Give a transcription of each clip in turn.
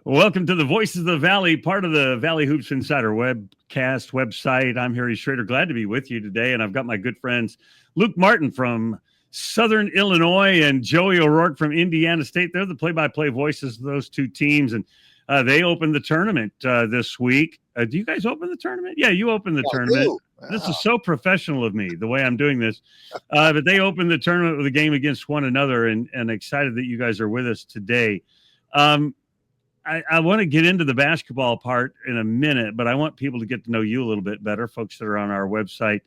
Welcome to the Voices of the Valley, part of the Valley Hoops Insider webcast website. I'm Harry Schroeder. Glad to be with you today. And I've got my good friends Luke Martin from Southern Illinois and Joey O'Rourke from Indiana State. They're the play-by-play voices of those two teams. And they opened the tournament this week. Do you guys open the tournament? Yeah, you opened the tournament. This is so professional of me, the way I'm doing this. But they opened the tournament with a game against one another, and excited that you guys are with us today. I want to get into the basketball part in a minute, but I want people to get to know you a little bit better, folks that are on our website.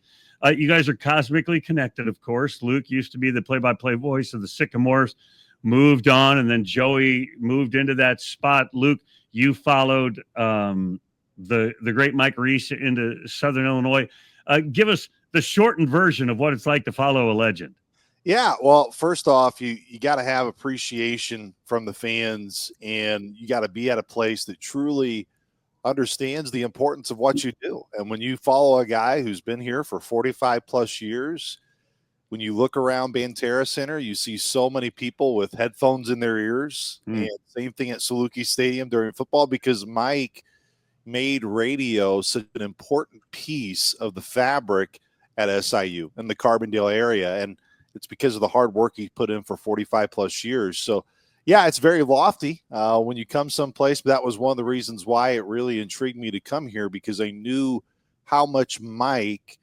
You guys are cosmically connected, of course. Luke used to be the play-by-play voice of the Sycamores, moved on, and then Joey moved into that spot. Luke, you followed the great Mike Reese into Southern Illinois. Give us the shortened version of what it's like to follow a legend. Yeah, well, first off, you got to have appreciation from the fans, and you got to be at a place that truly understands the importance of what you do. And when you follow a guy who's been here for 45 plus years, when you look around Banterra Center, you see so many people with headphones in their ears. And same thing at Saluki Stadium during football, because Mike made radio such an important piece of the fabric at SIU in the Carbondale area. And it's because of the hard work he put in for 45 plus years. So, yeah, it's very lofty when you come someplace. But that was one of the reasons why it really intrigued me to come here, because I knew how much Mike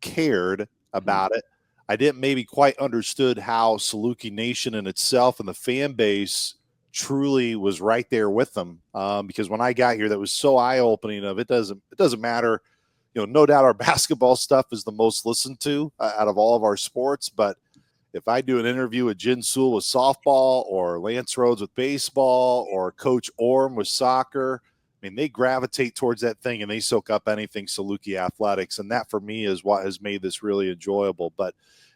cared about it. I didn't maybe quite understood how Saluki Nation in itself and the fan base truly was right there with them. Because when I got here, that was so eye-opening of it doesn't matter. You know, no doubt our basketball stuff is the most listened to out of all of our sports, but if I do an interview with Jin Sewell with softball, or Lance Rhodes with baseball, or Coach Orm with soccer, I mean, they gravitate towards that thing and they soak up anything Saluki athletics. And that for me is what has made this really enjoyable. But,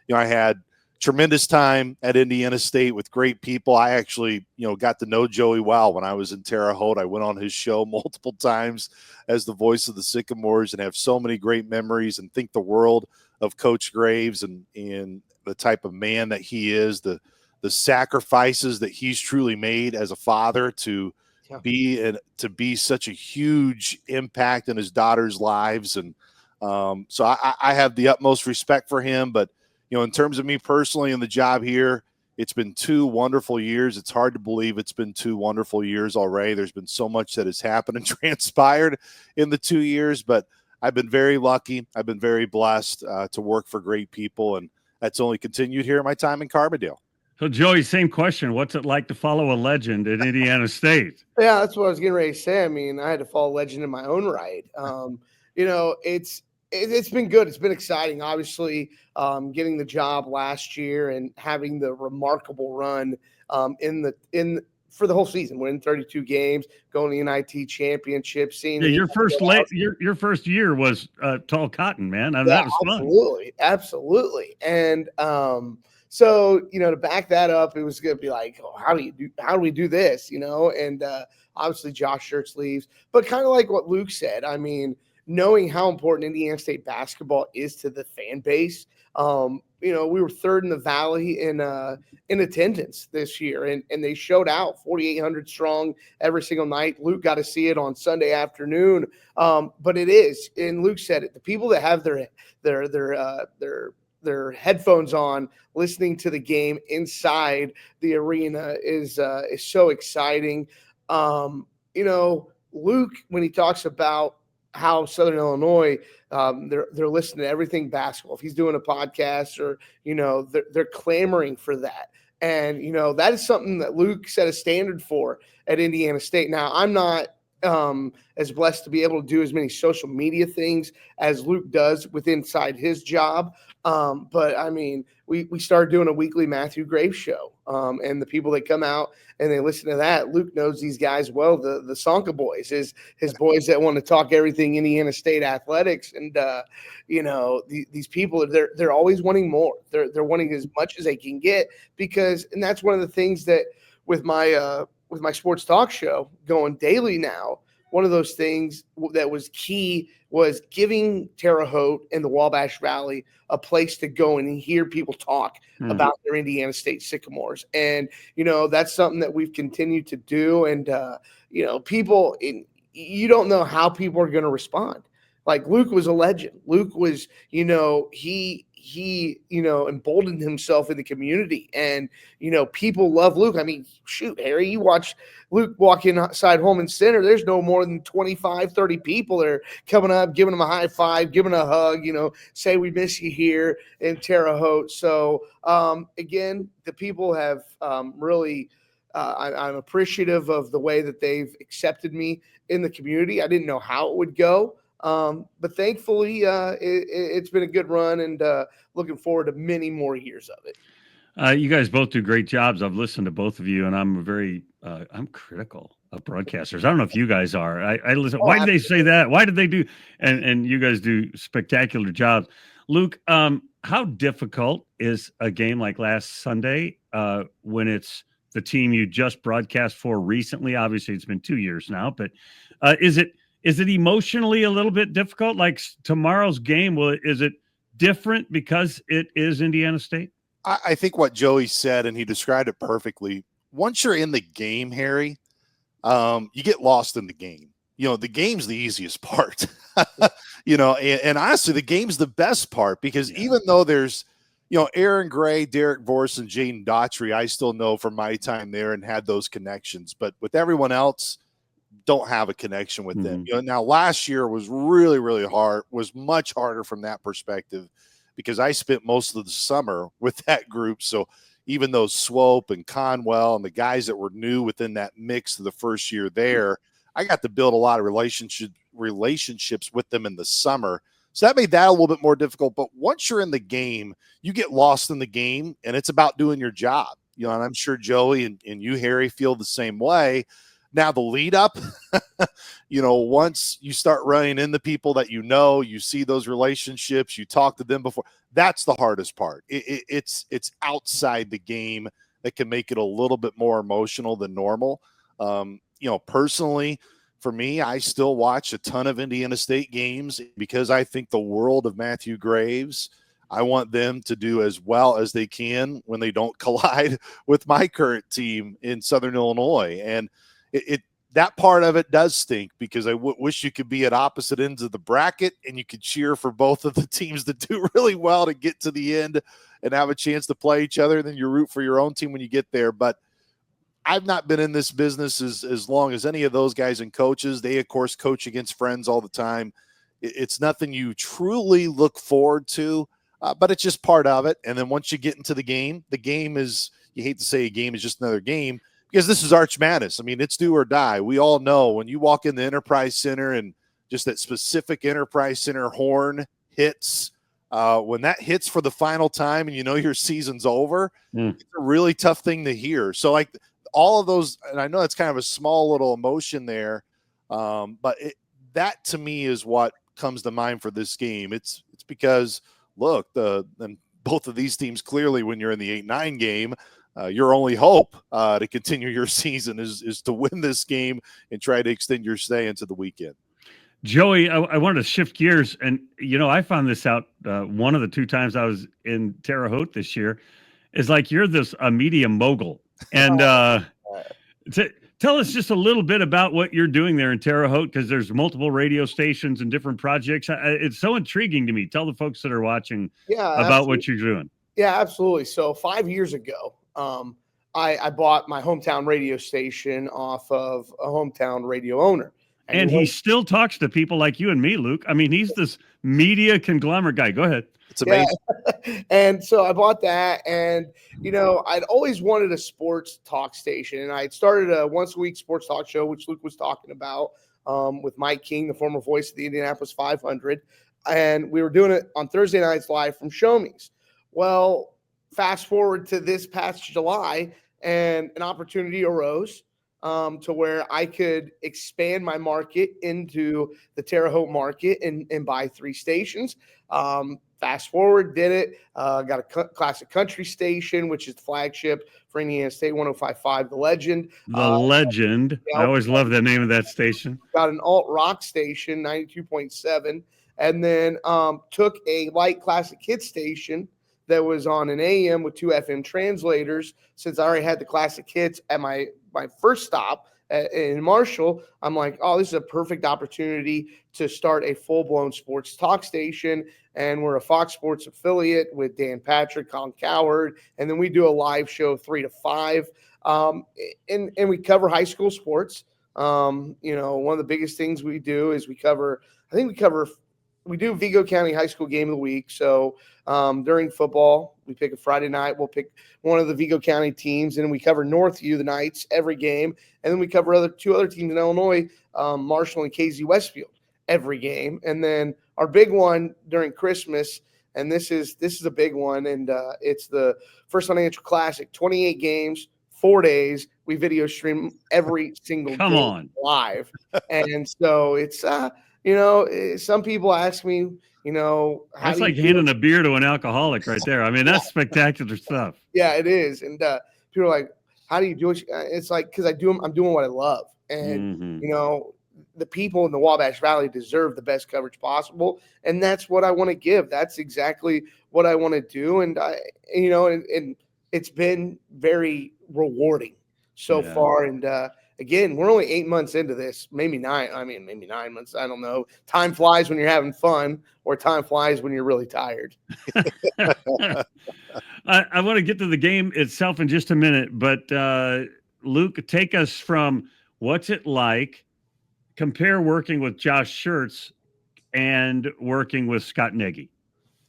you know, I had tremendous time at Indiana State with great people. I actually, got to know Joey well when I was in Terre Haute. I went on his show multiple times as the voice of the Sycamores, and have so many great memories, and think the world of Coach Graves and the type of man that he is, the sacrifices that he's truly made as a father to be such a huge impact in his daughters' lives. And so I have the utmost respect for him. But, in terms of me personally and the job here, it's been 2 wonderful years. It's hard to believe it's been 2 wonderful years already. There's been so much that has happened and transpired in the 2 years, but I've been very lucky. I've been very blessed to work for great people, and that's only continued here at my time in Carbondale. So, Joey, same question. What's it like to follow a legend at Indiana State? Yeah, that's what I was getting ready to say. I mean, I had to follow a legend in my own right. It's been good. It's been exciting. Obviously, getting the job last year and having the remarkable run for the whole season, winning 32 games, going to the NIT championship, seeing your first year was Tall Cotton, man. I mean, that was fun. Absolutely. And so, to back that up, it was going to be like, how do we do this? And obviously Josh Shirts leaves, but kind of like what Luke said, I mean, knowing how important Indiana State basketball is to the fan base. We were 3rd in the Valley in attendance this year, and they showed out 4,800 strong every single night. Luke got to see it on Sunday afternoon. But it is, and Luke said it, the people that have their headphones on, listening to the game inside the arena is so exciting. Luke, when he talks about how Southern Illinois, they're listening to everything basketball. If he's doing a podcast, or they're clamoring for that, and that is something that Luke set a standard for at Indiana State. Now, I'm not as blessed to be able to do as many social media things as Luke does with inside his job. But I mean, we started doing a weekly Matthew Graves show. And the people that come out and they listen to that, Luke knows these guys well, the Sonka boys, his boys that want to talk everything Indiana State athletics. And, these people, they're always wanting more. They're wanting as much as they can get, and that's one of the things that with my sports talk show going daily now, one of those things that was key was giving Terre Haute and the Wabash Valley a place to go and hear people talk about their Indiana State Sycamores. And, that's something that we've continued to do. And, people, you don't know how people are going to respond. Like Luke was a legend. Luke was, he emboldened himself in the community, and, people love Luke. I mean, shoot, Harry, you watch Luke walk inside Holman Center. There's no more than 25, 30 people that are coming up, giving him a high five, giving a hug, say we miss you here in Terre Haute. So, again, the people have really I'm appreciative of the way that they've accepted me in the community. I didn't know how it would go. But thankfully, it's been a good run, and looking forward to many more years of it. You guys both do great jobs. I've listened to both of you, and I'm critical of broadcasters. I don't know if you guys are. I listen. Why did they say that? Why did they do? And you guys do spectacular jobs. Luke, how difficult is a game like last Sunday when it's the team you just broadcast for recently? Obviously, it's been 2 years now, but is it emotionally a little bit difficult? Like tomorrow's game, is it different because it is Indiana State? I think what Joey said, and he described it perfectly. Once you're in the game, Harry, you get lost in the game. The game's the easiest part, and honestly, the game's the best part because even though there's, Aaron Gray, Derek Vorse, and Jaden Daughtry, I still know from my time there and had those connections. But with everyone else, don't have a connection with them. Now last year was really, really hard, was much harder from that perspective because I spent most of the summer with that group. So even though Swope and Conwell and the guys that were new within that mix of the first year there, I got to build a lot of relationships with them in the summer. So that made that a little bit more difficult. But once you're in the game, you get lost in the game, and it's about doing your job. And I'm sure Joey and you, Harry, feel the same way. Now the lead up, once you start running into people that you see those relationships, you talk to them before, that's the hardest part. It's outside the game that can make it a little bit more emotional than normal. Personally, for me, I still watch a ton of Indiana State games because I think the world of Matthew Graves. I want them to do as well as they can when they don't collide with my current team in Southern Illinois. And that part of it does stink because I wish you could be at opposite ends of the bracket and you could cheer for both of the teams to do really well to get to the end and have a chance to play each other. And then you root for your own team when you get there. But I've not been in this business as long as any of those guys and coaches. They, of course, coach against friends all the time. It's nothing you truly look forward to, but it's just part of it. And then once you get into the game is, you hate to say a game is just another game, because this is Arch Madness. I mean, it's do or die. We all know when you walk in the Enterprise Center and just that specific Enterprise Center horn hits, when that hits for the final time and your season's over, it's a really tough thing to hear. So like all of those, and I know that's kind of a small little emotion there, but that to me is what comes to mind for this game. It's because, look, and both of these teams clearly when you're in the 8-9 game, your only hope to continue your season is to win this game and try to extend your stay into the weekend. Joey, I wanted to shift gears, and I found this out one of the 2 times I was in Terre Haute this year. Is like you're a media mogul, and tell us just a little bit about what you're doing there in Terre Haute, because there's multiple radio stations and different projects. It's so intriguing to me. Tell the folks that are watching about what you're doing. Yeah, absolutely. So 5 years ago, I bought my hometown radio station off of a hometown radio owner. And he still talks to people like you and me, Luke. I mean, he's this media conglomerate guy. Go ahead. It's amazing. Yeah. And so I bought that, and, I'd always wanted a sports talk station, and I had started a once a week sports talk show, which Luke was talking about, with Mike King, the former voice of the Indianapolis 500. And we were doing it on Thursday nights live from Show Me's. Well, fast forward to this past July, and an opportunity arose to where I could expand my market into the Terre Haute market and buy 3 stations. fast forward, did it. Got a classic country station, which is the flagship for Indiana State, 105.5, The Legend. The Legend. I always love the name of that station. Got an alt rock station, 92.7, and then took a light classic hit station that was on an AM with 2 FM translators. Since I already had the classic hits at my first stop in Marshall, I'm like, oh, this is a perfect opportunity to start a full-blown sports talk station. And we're a Fox Sports affiliate with Dan Patrick, Colin Cowherd, and then we do a live show 3 to 5. And we cover high school sports. One of the biggest things we do is we do Vigo County High School Game of the Week. So during football, we pick a Friday night. We'll pick one of the Vigo County teams, and we cover Northview the Knights every game. And then we cover two other teams in Illinois, Marshall and KZ Westfield, every game. And then our big one during Christmas, and this is a big one, and it's the First Financial Classic, 28 games, 4 days. We video stream every single game live. And so it's some people ask me, that's like handing a beer to an alcoholic right there. I mean, that's spectacular stuff. Yeah, it is. And people are like, how do you do it? It's like, because I'm doing what I love. And, the people in the Wabash Valley deserve the best coverage possible. And that's what I want to give. That's exactly what I want to do. And and it's been very rewarding so far. And again, we're only 8 months into this, maybe 9. I mean, maybe 9 months. I don't know. Time flies when you're having fun, or time flies when you're really tired. I want to get to the game itself in just a minute, but Luke, take us from what's it like, compare working with Josh Schertz and working with Scott Nagy.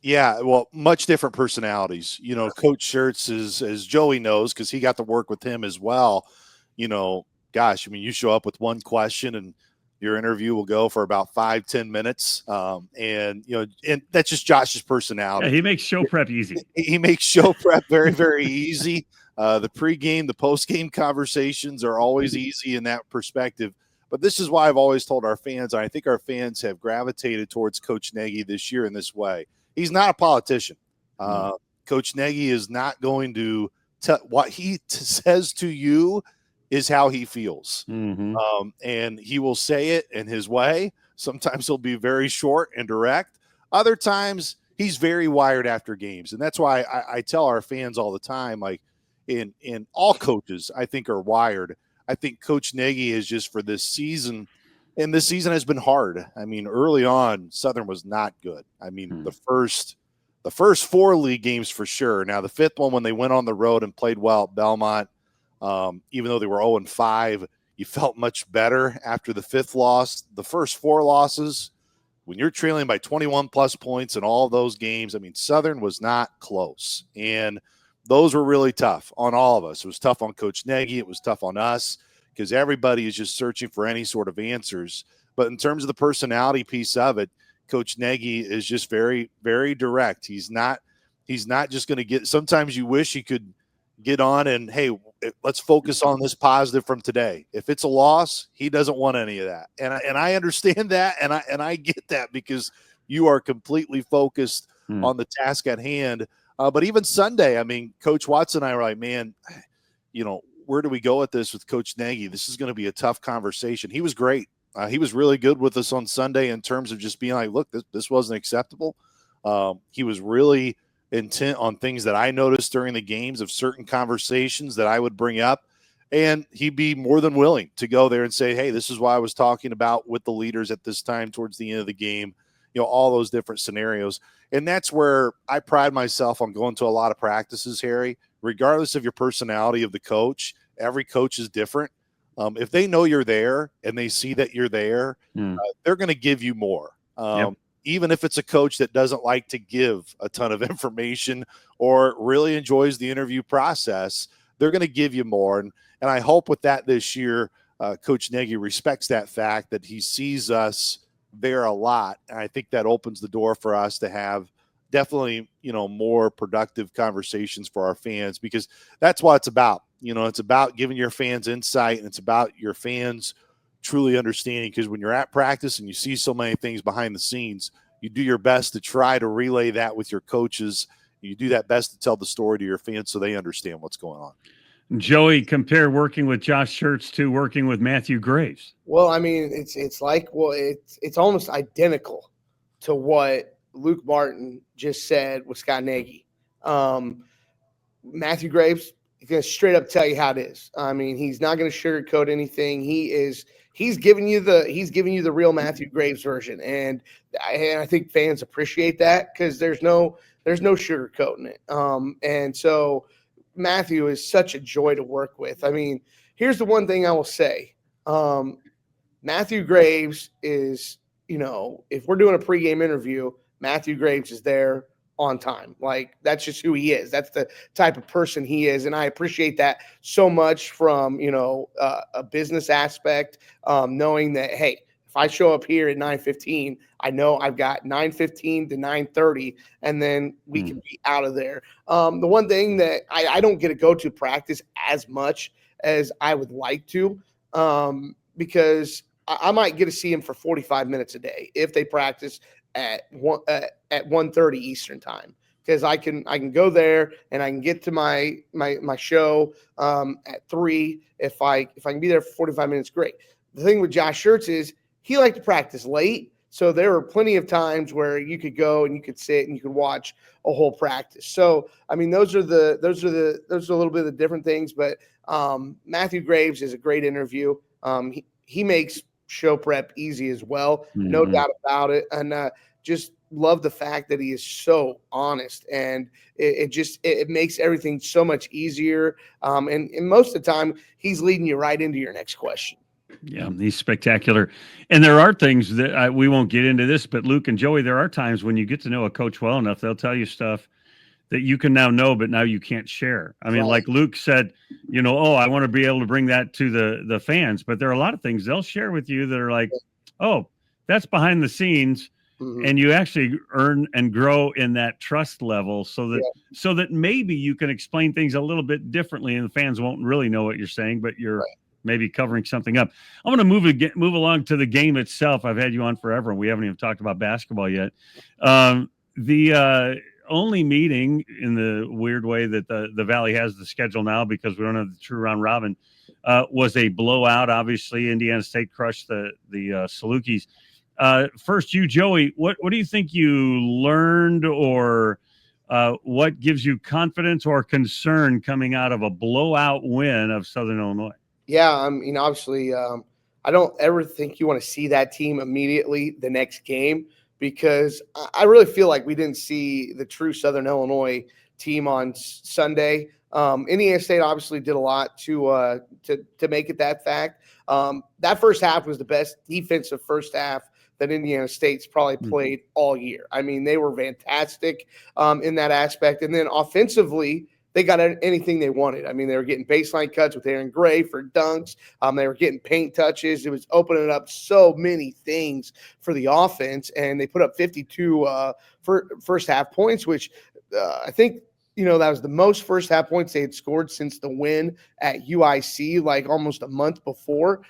Yeah, well, much different personalities. Coach Schertz is, as Joey knows, because he got to work with him as well. Gosh, I mean, you show up with one question and your interview will go for about 5-10 minutes. And that's just Josh's personality. Yeah, he makes show prep easy. He makes show prep very, very easy. The pregame, the postgame conversations are always easy in that perspective. But this is why I've always told our fans, and I think our fans have gravitated towards Coach Nagy this year in this way. He's not a politician. Coach Nagy is not going to what he says to you is how he feels. And he will say it in his way. Sometimes he'll be very short and direct. Other times he's very wired after games. And that's why I tell our fans all the time, like in all coaches, I think are wired. I think Coach Nagy is just for this season, and this season has been hard. I mean, early on, Southern was not good. I mean, the first 4 league games for sure. Now, the 5th one, when they went on the road and played well at Belmont, even though they were 0-5, you felt much better after the 5th loss. The first 4 losses, when you're trailing by 21-plus points in all of those games, I mean, Southern was not close. And those were really tough on all of us. It was tough on Coach Nagy. It was tough on us because everybody is just searching for any sort of answers. But in terms of the personality piece of it, Coach Nagy is just very, very direct. He's not just going to get – sometimes you wish he could get on and, hey, let's focus on this positive from today. If it's a loss, he doesn't want any of that. And I understand that, and I get that because you are completely focused on the task at hand. But even Sunday, I mean, Coach Watson and I were like, man, where do we go with this with Coach Nagy? This is going to be a tough conversation. He was great. He was really good with us on Sunday in terms of just being like, look, this wasn't acceptable. He was really intent on things that I noticed during the games of certain conversations that I would bring up. And he'd be more than willing to go there and say, hey, this is why I was talking about with the leaders at this time towards the end of the game, all those different scenarios. And that's where I pride myself on going to a lot of practices, Harry. Regardless of your personality of the coach, every coach is different. If they know you're there and they see that you're there, they're going to give you more. Even if it's a coach that doesn't like to give a ton of information or really enjoys the interview process, they're going to give you more. And I hope with that this year, Coach Nagy respects that fact that he sees us there a lot. And I think that opens the door for us to have definitely, more productive conversations for our fans, because that's what it's about. It's about giving your fans insight, and it's about your fans truly understanding, because when you're at practice and you see so many things behind the scenes, you do your best to try to relay that with your coaches. You do that best to tell the story to your fans so they understand what's going on. Joey, compare working with Josh Schertz to working with Matthew Graves. Well, I mean, it's almost identical to what Luke Martin just said with Scott Nagy. Matthew Graves, he's going to straight up tell you how it is. I mean, he's not going to sugarcoat anything. He's giving you the real Matthew Graves version, and I think fans appreciate that because there's no sugarcoating it. And so Matthew is such a joy to work with. I mean, here's the one thing I will say. Matthew Graves is, if we're doing a pregame interview, Matthew Graves is there on time. Like, that's just who he is. That's the type of person he is. And I appreciate that so much from, a business aspect, knowing that, hey, if I show up here at 9:15, I know I've got 9:15 to 9:30, and then we can be out of there. The one thing that I don't get to go to practice as much as I would like to, because I might get to see him for 45 minutes a day if they practice at 1:30 Eastern time, because I can go there and I can get to my show at 3. If I can be there for 45 minutes, great. The thing with Josh Schertz is he liked to practice late, so there were plenty of times where you could go and you could sit and you could watch a whole practice. So I mean, those are a little bit of the different things. But Matthew Graves is a great interview. He makes show prep easy as well, no doubt about it. And just love the fact that he is so honest, and it makes everything so much easier. And most of the time, he's leading you right into your next question. Yeah, he's spectacular. And there are things that we won't get into this, but Luke and Joey, there are times when you get to know a coach well enough, they'll tell you stuff that you can now know, but now you can't share. I mean, like Luke said, I want to be able to bring that to the fans, but there are a lot of things they'll share with you that are like, oh, that's behind the scenes. Mm-hmm. And you actually earn and grow in that trust level so that maybe you can explain things a little bit differently and the fans won't really know what you're saying, but you're maybe covering something up. I'm going to move along to the game itself. I've had you on forever and we haven't even talked about basketball yet. The only meeting in the weird way that the Valley has the schedule now, because we don't have the true round robin, was a blowout. Obviously, Indiana State crushed the Salukis. First, you, Joey, what do you think you learned, or what gives you confidence or concern coming out of a blowout win of Southern Illinois? Yeah, obviously, I don't ever think you want to see that team immediately the next game, because I really feel like we didn't see the true Southern Illinois team on Sunday. Indiana State obviously did a lot to make it that fact. That first half was the best defensive first half that Indiana State's probably played all year. I mean, they were fantastic in that aspect. And then offensively, they got anything they wanted. I mean, they were getting baseline cuts with Aaron Gray for dunks. They were getting paint touches. It was opening up so many things for the offense, and they put up 52 first half points, which I think, that was the most first half points they had scored since the win at UIC, like almost a month before.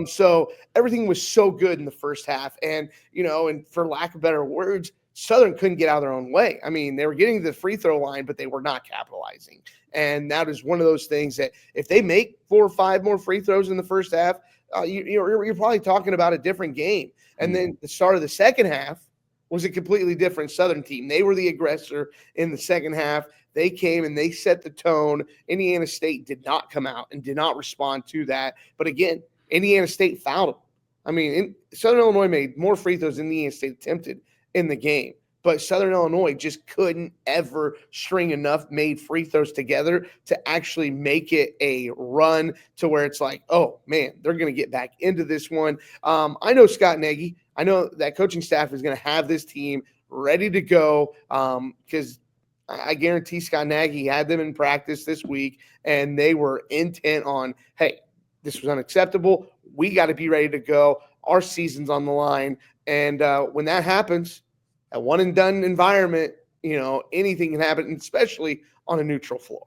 So everything was so good in the first half. And, and for lack of better words, Southern couldn't get out of their own way. I mean, they were getting to the free throw line, but they were not capitalizing. And that is one of those things that if they make 4 or 5 more free throws in the first half, you're probably talking about a different game. And then the start of the second half was a completely different Southern team. They were the aggressor in the second half. They came and they set the tone. Indiana State did not come out and did not respond to that. But again, Indiana State fouled them. I mean, Southern Illinois made more free throws than Indiana State attempted in the game, but Southern Illinois just couldn't ever string enough made free throws together to actually make it a run to where it's like, oh man, they're going to get back into this one. I know Scott Nagy. I know that coaching staff is going to have this team ready to go, because I guarantee Scott Nagy had them in practice this week, and they were intent on, hey, this was unacceptable. We got to be ready to go. Our season's on the line. And when that happens, a one and done environment, anything can happen, especially on a neutral floor.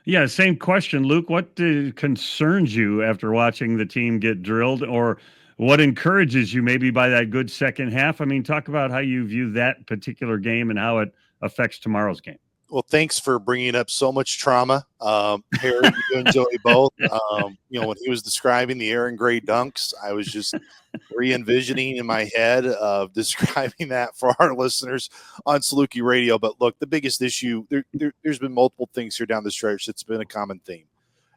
Yeah, same question, Luke. What concerns you after watching the team get drilled, or what encourages you maybe by that good second half? I mean, talk about how you view that particular game and how it affects tomorrow's game. Well, thanks for bringing up so much trauma. Harry, you and Joey both. When he was describing the Aaron Gray dunks, I was just re-envisioning in my head of describing that for our listeners on Saluki Radio. But look, the biggest issue, there's been multiple things here down the stretch that's been a common theme.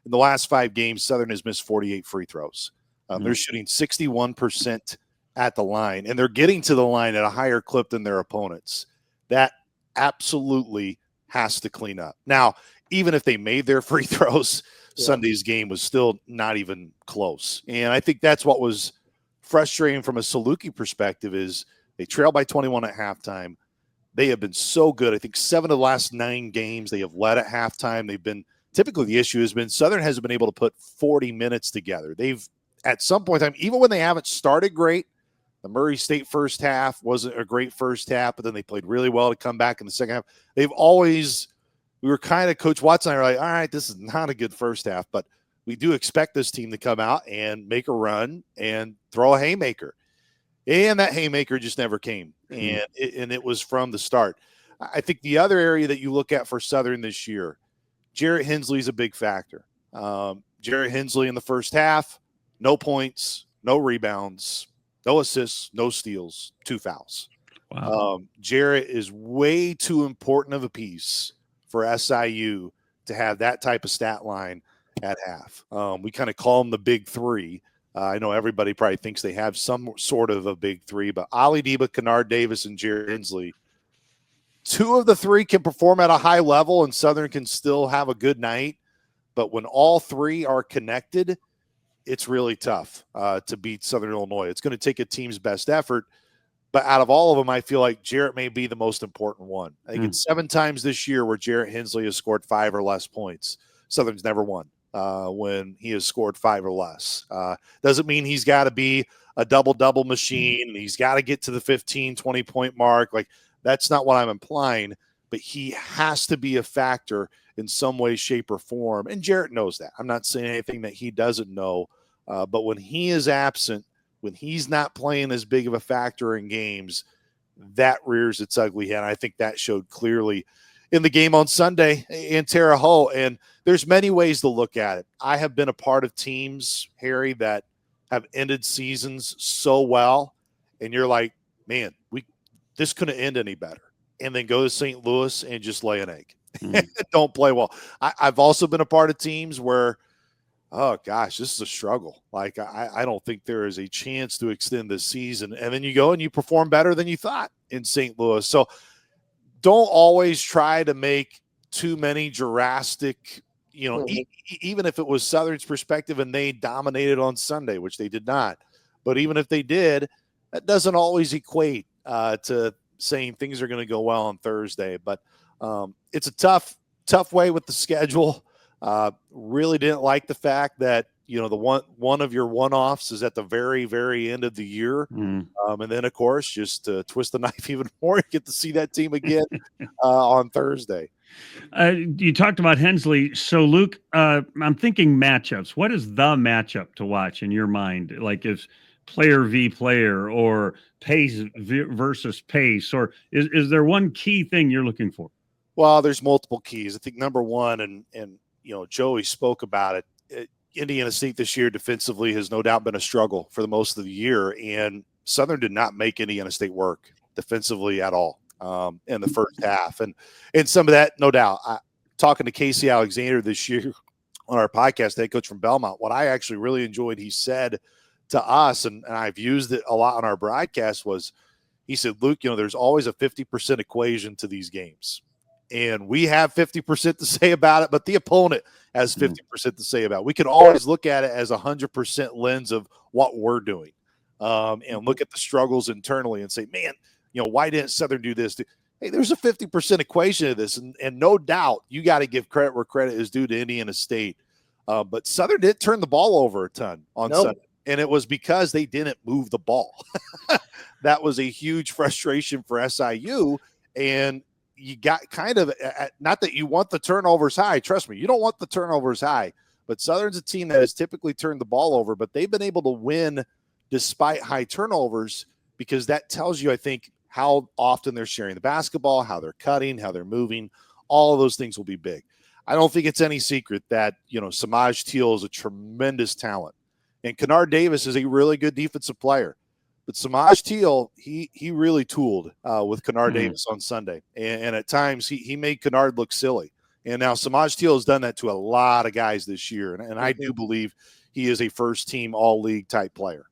In the last 5 games, Southern has missed 48 free throws. They're shooting 61% at the line, and they're getting to the line at a higher clip than their opponents. That absolutely has to clean up. Now, even if they made their free throws, Sunday's game was still not even close. And I think that's what was frustrating from a Saluki perspective is they trailed by 21 at halftime. They have been so good. I think 7 of the last 9 games they have led at halftime. They've been typically the issue has been Southern hasn't been able to put 40 minutes together. They've at some point in time, even when they haven't started great, the Murray State first half wasn't a great first half, but then they played really well to come back in the second half. We were kind of, Coach Watson and I were like, all right, this is not a good first half, but we do expect this team to come out and make a run and throw a haymaker. And that haymaker just never came. And it was from the start. I think the other area that you look at for Southern this year, Jarrett Hensley is a big factor. Jarrett Hensley in the first half, no points, no rebounds, no assists, no steals, 2 fouls. Wow. Jarrett is way too important of a piece for SIU to have that type of stat line at half. We kind of call them the big 3. I know everybody probably thinks they have some sort of a big 3, but Ali Deba, Kennard Davis, and Jarrett Hensley, 2 of the 3 can perform at a high level, and Southern can still have a good night. But when all 3 are connected, it's really tough to beat Southern Illinois. It's going to take a team's best effort. But out of all of them, I feel like Jarrett may be the most important one. I think it's 7 times this year where Jarrett Hensley has scored 5 or less points. Southern's never won when he has scored 5 or less. Doesn't mean he's got to be a double-double machine. He's got to get to the 15, 20-point mark. Like, that's not what I'm implying. But he has to be a factor in some way, shape, or form. And Jarrett knows that. I'm not saying anything that he doesn't know. But when he is absent, when he's not playing as big of a factor in games, that rears its ugly head. I think that showed clearly in the game on Sunday in Terre Haute. And there's many ways to look at it. I have been a part of teams, Harry, that have ended seasons so well. And you're like, man, this couldn't end any better. And then go to St. Louis and just lay an egg. Don't play well. I've also been a part of teams where, oh gosh, this is a struggle. Like, I don't think there is a chance to extend this season. And then you go and you perform better than you thought in St. Louis. So don't always try to make too many drastic, even if it was Southern's perspective and they dominated on Sunday, which they did not. But even if they did, that doesn't always equate to saying things are going to go well on Thursday. But it's a tough way with the schedule. Really didn't like the fact that, the one of your one-offs is at the very, very end of the year. And then, of course, just to twist the knife even more, you get to see that team again on Thursday. You talked about Hensley. So, Luke, I'm thinking matchups. What is the matchup to watch in your mind? Like, is player v player or pace versus pace? Or is there one key thing you're looking for? Well, there's multiple keys. I think number one, and Joey spoke about it. Indiana State this year defensively has no doubt been a struggle for the most of the year, and Southern did not make Indiana State work defensively at all in the first half. And some of that, no doubt. Talking to Casey Alexander this year on our podcast, head coach from Belmont, what I actually really enjoyed he said to us, and I've used it a lot on our broadcast, was he said, Luke, there's always a 50% equation to these games. And we have 50% to say about it, but the opponent has 50% to say about it. We can always look at it as 100% lens of what we're doing and look at the struggles internally and say, man, why didn't Southern do this? Hey, there's a 50% equation to this. And no doubt you got to give credit where credit is due to Indiana State. But Southern did turn the ball over a ton on Sunday. And it was because they didn't move the ball. That was a huge frustration for SIU. And you got kind of, not that you want the turnovers high. Trust me, you don't want the turnovers high. But Southern's a team that has typically turned the ball over, but they've been able to win despite high turnovers, because that tells you, I think, how often they're sharing the basketball, how they're cutting, how they're moving. All of those things will be big. I don't think it's any secret that, Samaj Teal is a tremendous talent. And Kennard Davis is a really good defensive player. But Samaj Teal, he really tooled with Kennard Davis on Sunday. And at times, he made Kennard look silly. And now Samaj Teal has done that to a lot of guys this year. And I do believe he is a first-team all-league type player.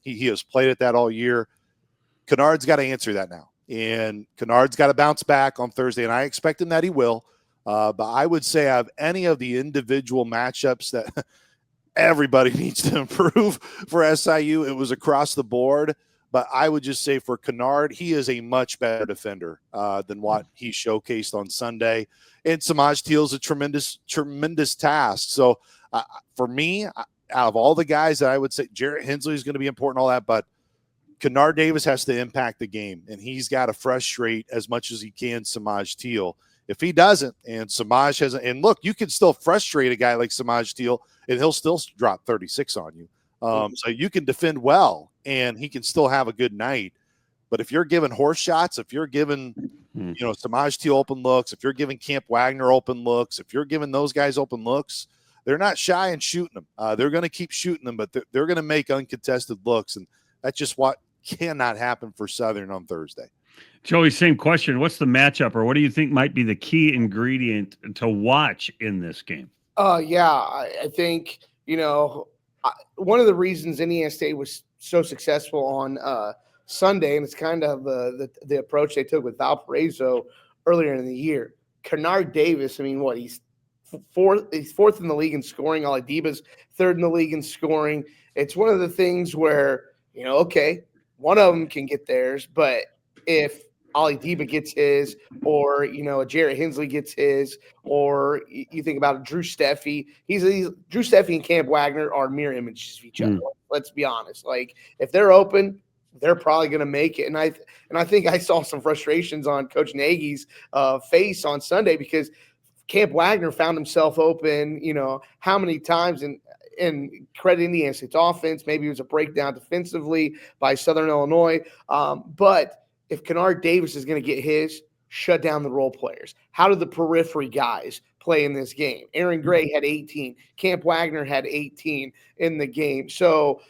He has played at that all year. Kennard's got to answer that now. And Kennard's got to bounce back on Thursday, and I expect him that he will. But I would say out of any of the individual matchups that everybody needs to improve for SIU, it was across the board. But I would just say for Kennard, he is a much better defender than what he showcased on Sunday. And Samaj Teal is a tremendous, tremendous task. So for me, out of all the guys that I would say, Jarrett Hensley is going to be important, all that, but Kennard Davis has to impact the game, and he's got to frustrate as much as he can Samaj Teal. If he doesn't, and Samaj hasn't, and look, you can still frustrate a guy like Samaj Teal, and he'll still drop 36 on you. So you can defend well, and he can still have a good night. But if you're giving horse shots, if you're giving, Samaj Teal open looks, if you're giving Camp Wagner open looks, if you're giving those guys open looks, they're not shy in shooting them. They're going to keep shooting them, but they're going to make uncontested looks, and that's just what cannot happen for Southern on Thursday. Joey, same question. What's the matchup, or what do you think might be the key ingredient to watch in this game? I think, one of the reasons Indiana State was so successful on Sunday, and it's kind of the approach they took with Valparaiso earlier in the year. Kennard Davis, he's fourth in the league in scoring. Aladiba's third in the league in scoring. It's one of the things where, one of them can get theirs, but if Aladiba gets his, or a Jarrett Hensley gets his, or you think about Drew Steffi, he's Drew Steffi and Camp Wagner are mirror images of each other. Let's be honest. Like, if they're open, they're probably going to make it. And I think I saw some frustrations on Coach Nagy's face on Sunday, because Camp Wagner found himself open, how many times, and credit Indiana State's offense. Maybe it was a breakdown defensively by Southern Illinois. But if Kennard Davis is going to get his, shut down the role players. How did the periphery guys play in this game? Aaron Gray had 18. Camp Wagner had 18 in the game. So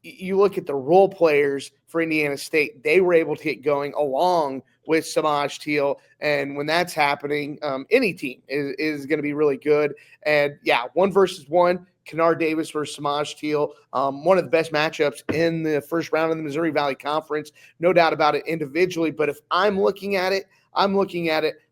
you look at the role players for Indiana State, they were able to get going along with Samaj Teal. And when that's happening, any team is going to be really good. And, 1-versus-1, Kennard Davis versus Samaj Teal, one of the best matchups in the first round of the Missouri Valley Conference. No doubt about it individually. But if I'm looking at it,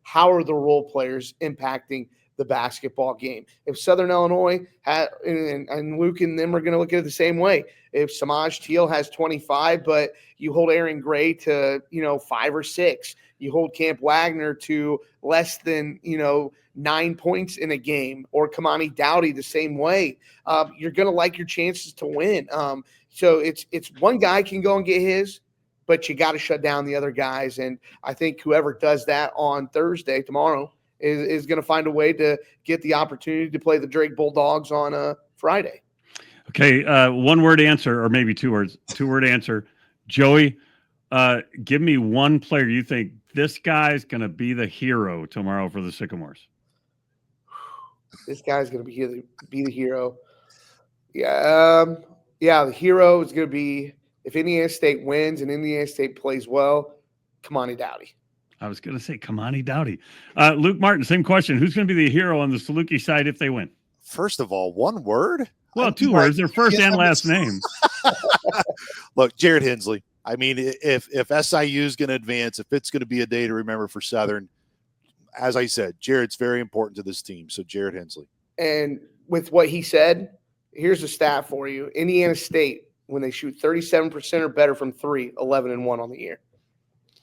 how are the role players impacting the basketball game? If Southern Illinois and Luke and them are going to look at it the same way. If Samaj Teal has 25, but you hold Aaron Gray to 5 or 6, you hold Camp Wagner to less than 9 points in a game, or Kamani Dowdy the same way, you're going to like your chances to win. So it's one guy can go and get his, but you got to shut down the other guys. And I think whoever does that on Thursday, tomorrow, is going to find a way to get the opportunity to play the Drake Bulldogs on Friday. Okay, one-word answer, or maybe two-word answer. Joey, give me one player you think this guy's going to be the hero tomorrow for the Sycamores. This guy's going to be the hero. The hero is going to be, if Indiana State wins and Indiana State plays well, Kamani Dowdy. I was going to say Kamani Dowdy. Luke Martin, same question. Who's going to be the hero on the Saluki side if they win? First of all, one word? Well, 2 words. Their first and last name. Look, Jarrett Hensley. If SIU is going to advance, if it's going to be a day to remember for Southern, as I said, Jarrett's very important to this team. So Jarrett Hensley. And with what he said, here's a stat for you. Indiana State, when they shoot 37% or better from 3, 11-1 on the year.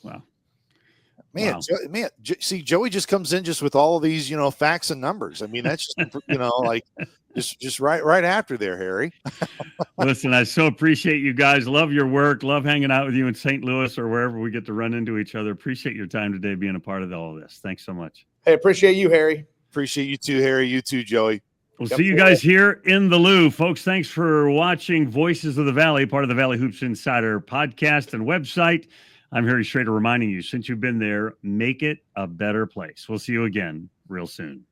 Wow. Man, wow. See, Joey just comes in just with all of these, facts and numbers. That's just, just right after there, Harry. Listen, I so appreciate you guys. Love your work. Love hanging out with you in St. Louis or wherever we get to run into each other. Appreciate your time today being a part of all of this. Thanks so much. Hey, appreciate you, Harry. Appreciate you too, Harry. You too, Joey. We'll Yep. see you guys here in the Lou. Folks, thanks for watching Voices of the Valley, part of the Valley Hoops Insider podcast and website. I'm Harry Schroeder reminding you, since you've been there, make it a better place. We'll see you again real soon.